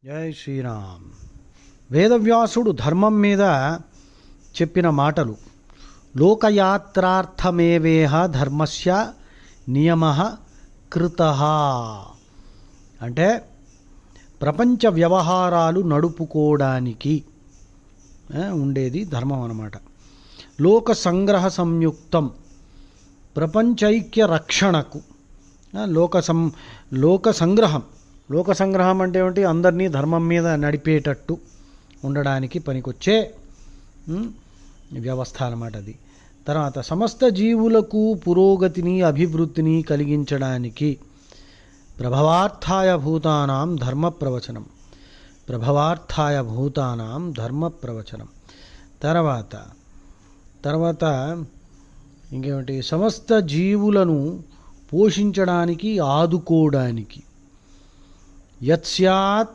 జై శ్రీరామ్. వేదవ్యాసుడు ధర్మం మీద చెప్పిన మాటలు. లోకయాత్రార్థమేవేహ ధర్మస్య నియమః కృతః అంటే ప్రపంచ వ్యవహారాలు నడుపుకోవడానికి ఉండేది ధర్మం అన్నమాట. లోక సంగ్రహ సంయుక్తం ప్రపంచైక్య రక్షణకు లోక సంగ్రహం అంటే ఏమిటి? అందరినీ ధర్మం మీద నడిపేటట్టు ఉండడానికి పనికొచ్చే వ్యవస్థ అన్నమాట అది. తర్వాత సమస్త జీవులకు పురోగతిని అభివృద్ధిని కలిగించడానికి ప్రభవార్థాయ భూతానాం ధర్మ ప్రవచనం. తర్వాత ఇంకేమిటి? సమస్త జీవులను పోషించడానికి ఆదుకోవడానికి యత్స్యాత్